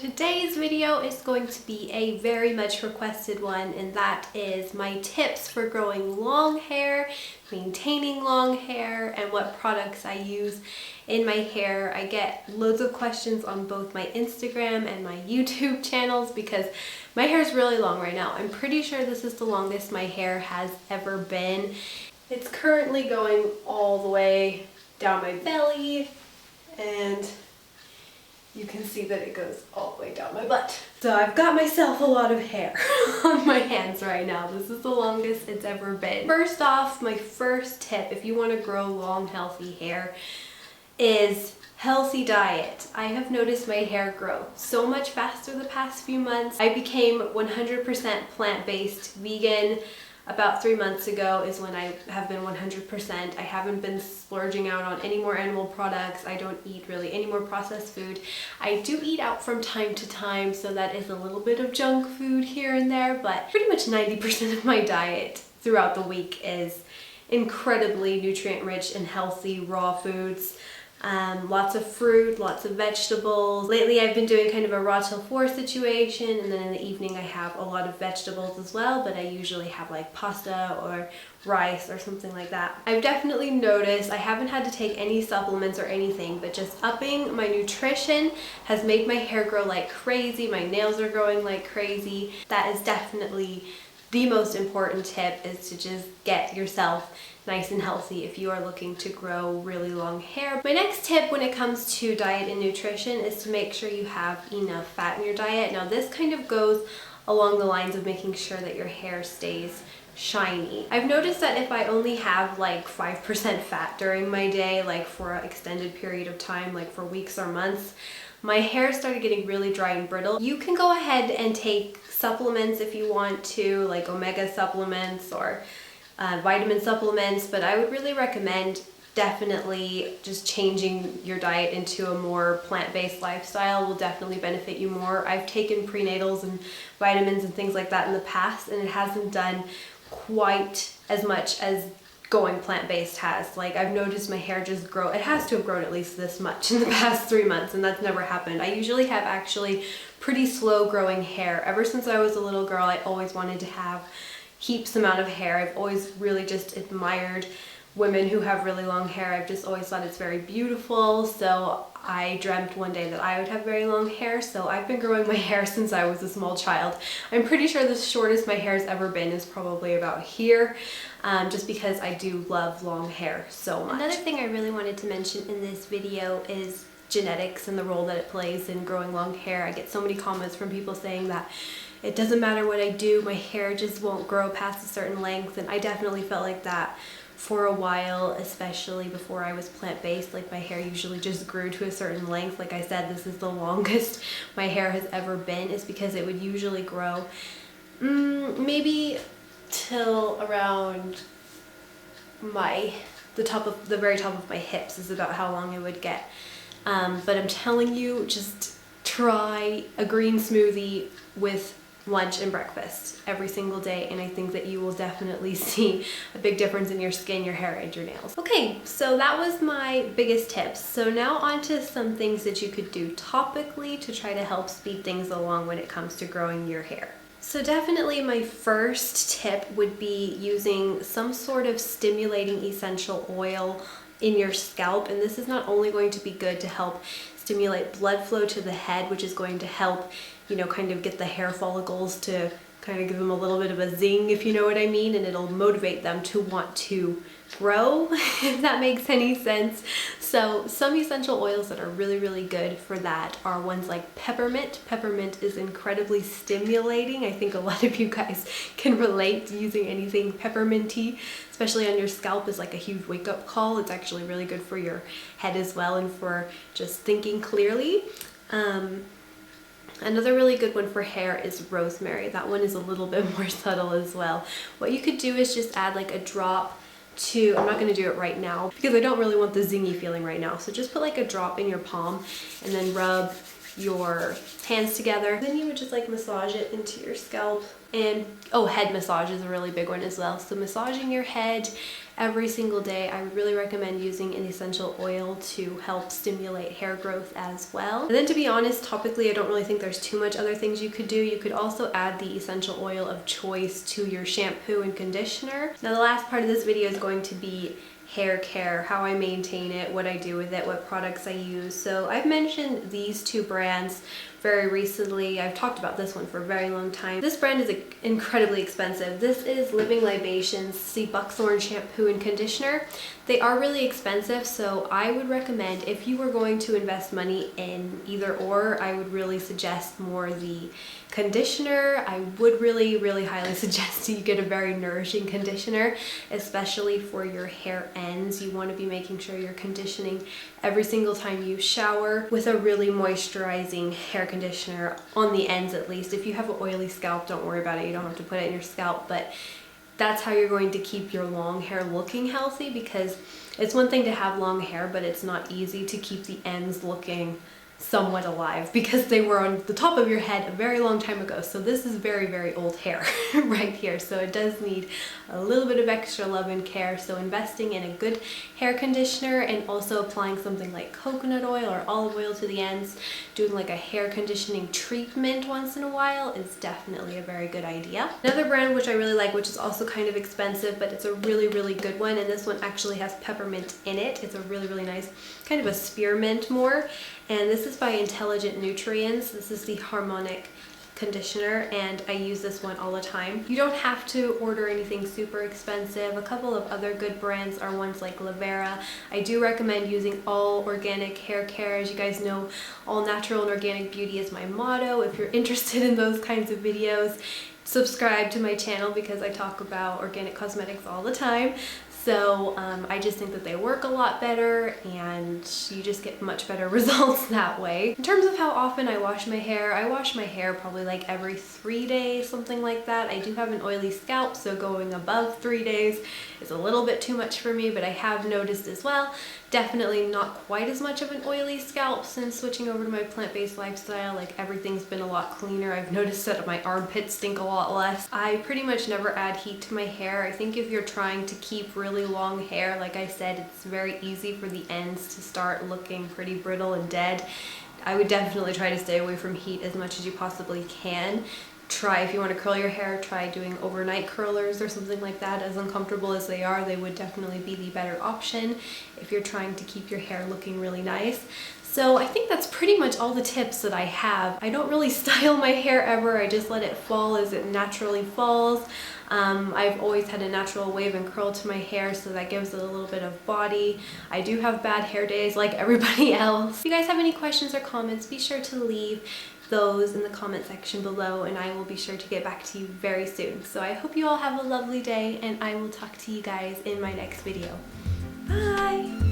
today's video is going to be a very much requested one, and that is my tips for growing long hair, maintaining long hair, and what products I use in my hair. I get loads of questions on both my Instagram and my YouTube channels because my hair is really long right now. I'm pretty sure this is the longest my hair has ever been. It's currently going all the way down my belly, and you can see that it goes all the way down my butt. So I've got myself a lot of hair on my hands right now. This is the longest it's ever been. First off, my first tip, if you want to grow long, healthy hair, is healthy diet. I have noticed my hair grow so much faster the past few months. I became 100% plant-based vegan. About 3 months ago is when I have been 100%. I haven't been splurging out on any more animal products. I don't eat really any more processed food. I do eat out from time to time, so that is a little bit of junk food here and there, but pretty much 90% of my diet throughout the week is incredibly nutrient rich and healthy raw foods. Lots of fruit, lots of vegetables. Lately I've been doing kind of a raw till 4 situation, and then in the evening I have a lot of vegetables as well, but I usually have like pasta or rice or something like that. I've definitely noticed I haven't had to take any supplements or anything, but just upping my nutrition has made my hair grow like crazy. My nails are growing like crazy. That is definitely the most important tip, is to just get yourself nice and healthy if you are looking to grow really long hair. My next tip when it comes to diet and nutrition is to make sure you have enough fat in your diet. Now this kind of goes along the lines of making sure that your hair stays shiny. I've noticed that if I only have like 5% fat during my day, like for an extended period of time, like for weeks or months, my hair started getting really dry and brittle. You can go ahead and take supplements if you want to, like omega supplements or vitamin supplements, but I would really recommend definitely just changing your diet into a more plant-based lifestyle will definitely benefit you more. I've taken prenatals and vitamins and things like that in the past, and it hasn't done quite as much as going plant-based has. Like, I've noticed my hair just grow. It has to have grown at least this much in the past 3 months, and that's never happened. I usually have actually pretty slow growing hair. Ever since I was a little girl, I always wanted to have heaps amount of hair. I've always really just admired women who have really long hair. I've just always thought it's very beautiful. So I dreamt one day that I would have very long hair. So I've been growing my hair since I was a small child. I'm pretty sure the shortest my hair's ever been is probably about here, just because I do love long hair so much. Another thing I really wanted to mention in this video is genetics and the role that it plays in growing long hair. I get so many comments from people saying that it doesn't matter what I do, my hair just won't grow past a certain length, and I definitely felt like that for a while, especially before I was plant-based. Like, my hair usually just grew to a certain length. Like I said, this is the longest my hair has ever been, is because it would usually grow maybe till around the very top of my hips is about how long it would get. But I'm telling you, just try a green smoothie with lunch and breakfast every single day, and I think that you will definitely see a big difference in your skin, your hair, and your nails. Okay, so that was my biggest tips. So now on to some things that you could do topically to try to help speed things along when it comes to growing your hair. So definitely my first tip would be using some sort of stimulating essential oil in your scalp, and this is not only going to be good to help stimulate blood flow to the head, which is going to help, you know, kind of get the hair follicles to kind of give them a little bit of a zing, if you know what I mean, and it'll motivate them to want to grow, if that makes any sense. So some essential oils that are really, really good for that are ones like peppermint. Peppermint is incredibly stimulating. I think a lot of you guys can relate to using anything pepperminty, especially on your scalp, is like a huge wake-up call. It's actually really good for your head as well, and for just thinking clearly. Another really good one for hair is rosemary. That one is a little bit more subtle as well. What you could do is just add like a drop to, I'm not going to do it right now because I don't really want the zingy feeling right now. So just put like a drop in your palm and then rub your hands together. Then you would just like massage it into your scalp And oh, head massage is a really big one as well. So massaging your head every single day, I would really recommend using an essential oil to help stimulate hair growth as well. And then to be honest, topically, I don't really think there's too much other things you could do. You could also add the essential oil of choice to your shampoo and conditioner. Now the last part of this video is going to be hair care, how I maintain it, what I do with it, what products I use. So I've mentioned these two brands very recently. I've talked about this one for a very long time. This brand is incredibly expensive. This is Living Libations, the Buckthorn shampoo and conditioner. They are really expensive, so I would recommend, if you were going to invest money in either or, I would really suggest more the conditioner. I would really highly suggest you get a very nourishing conditioner, especially for your hair ends. You want to be making sure you're conditioning every single time you shower with a really moisturizing hair conditioner on the ends at least. If you have an oily scalp, don't worry about it. You don't have to put it in your scalp, but that's how you're going to keep your long hair looking healthy, because it's one thing to have long hair, but it's not easy to keep the ends looking somewhat alive because they were on the top of your head a very long time ago. So this is very old hair right here. So it does need a little bit of extra love and care. So investing in a good hair conditioner and also applying something like coconut oil or olive oil to the ends, doing like a hair conditioning treatment once in a while is definitely a very good idea. Another brand which I really like, which is also kind of expensive, but it's a really good one, and this one actually has peppermint in it. It's a really nice kind of a spearmint more. And this is by Intelligent Nutrients. This is the Harmonic conditioner, and I use this one all the time. You don't have to order anything super expensive. A couple of other good brands are ones like Lavera. I do recommend using all organic hair care. As you guys know, all natural and organic beauty is my motto. If you're interested in those kinds of videos, subscribe to my channel because I talk about organic cosmetics all the time. So I just think that they work a lot better and you just get much better results that way. In terms of how often I wash my hair probably like every 3 days, something like that. I do have an oily scalp, so going above 3 days is a little bit too much for me, but I have noticed as well, definitely not quite as much of an oily scalp since switching over to my plant-based lifestyle. Like everything's been a lot cleaner. I've noticed that my armpits stink a lot less. I pretty much never add heat to my hair. I think if you're trying to keep really long hair, like I said, it's very easy for the ends to start looking pretty brittle and dead. I would definitely try to stay away from heat as much as you possibly can. Try, if you want to curl your hair, try doing overnight curlers or something like that. As uncomfortable as they are, they would definitely be the better option if you're trying to keep your hair looking really nice. So I think that's pretty much all the tips that I have. I don't really style my hair ever. I just let it fall as it naturally falls. I've always had a natural wave and curl to my hair, so that gives it a little bit of body. I do have bad hair days like everybody else. If you guys have any questions or comments, be sure to leave those in the comment section below, and I will be sure to get back to you very soon. So I hope you all have a lovely day, and I will talk to you guys in my next video. Bye!